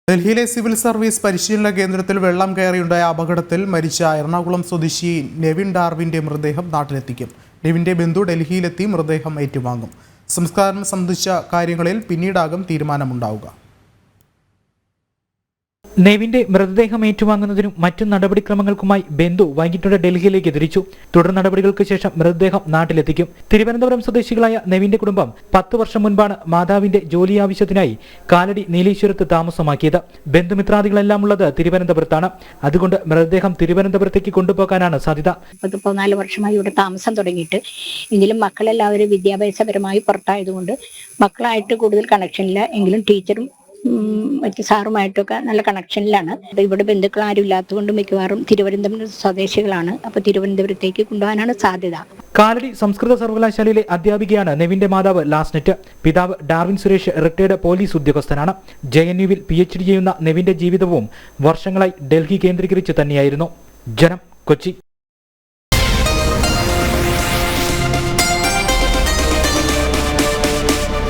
ഡൽഹിയിലെ civil service പരിശീലന കേന്ദ്രത്തിൽ വെള്ളം കയറിയുണ്ടായ അപകടത്തിൽ മരിച്ച എറണാകുളം സ്വദേശി നെവിൻ ഡാർവിന്റെ മൃതദേഹം നാട്ടിലെത്തിക്കും. നെവിന്റെ ബന്ധു ഡൽഹിയിലെത്തി മൃതദേഹം ഏറ്റുവാങ്ങും. സംസ്കാരം സംബന്ധിച്ച കാര്യങ്ങളിൽ പിന്നീടാകും തീരുമാനമുണ്ടാവുക. നെവിന്റെ മൃതദേഹം ഏറ്റുവാങ്ങുന്നതിനും മറ്റു നടപടിക്രമങ്ങൾക്കുമായി ബന്ധു വൈകിട്ടോടെ ഡൽഹിയിലേക്ക് തിരിച്ചു. തുടർ നടപടികൾക്ക് ശേഷം മൃതദേഹം നാട്ടിലെത്തിക്കും. തിരുവനന്തപുരം സ്വദേശികളായ നെവിന്റെ കുടുംബം 10 വർഷം മുൻപാണ് മാതാവിന്റെ ജോലി ആവശ്യത്തിനായി കാലടി നീലേശ്വരത്ത് താമസമാക്കിയത്. ബന്ധുമിത്രാദികളെല്ലാം ഉള്ളത് തിരുവനന്തപുരത്താണ്. അതുകൊണ്ട് മൃതദേഹം തിരുവനന്തപുരത്തേക്ക് കൊണ്ടുപോകാനാണ് സാധ്യത. 14 വർഷമായി ഇവിടെ താമസം തുടങ്ങിയിട്ട്, എങ്കിലും മക്കളെല്ലാവരും വിദ്യാഭ്യാസപരമായി പുറത്തായതുകൊണ്ട് മക്കളായിട്ട് കൂടുതൽ കണക്ഷനില്ല. എങ്കിലും ടീച്ചറും മറ്റ് സാറുമായിട്ടൊക്കെ നല്ല കണക്ഷനിലാണ്. ഇവിടെ ബന്ധുക്കൾ ആരും ഇല്ലാത്തതുകൊണ്ട് മിക്കവാറും തിരുവനന്തപുരം സ്വദേശികളാണ്. അപ്പോൾ തിരുവനന്തപുരത്തേക്ക് കൊണ്ടുപോകാനാണ് സാധ്യത. കാലടി സംസ്കൃത സർവകലാശാലയിലെ അധ്യാപികയാണ് നെവിന്റെ മാതാവ് ലാസ്നെറ്റ്. പിതാവ് ഡാർവിൻ സുരേഷ് റിട്ടയർഡ് പോലീസ് ഉദ്യോഗസ്ഥനാണ്. JNUവിൽ PhD ചെയ്യുന്ന നെവിന്റെ ജീവിതവും വർഷങ്ങളായി ഡൽഹി കേന്ദ്രീകരിച്ച് തന്നെയായിരുന്നു. ജനം, കൊച്ചി.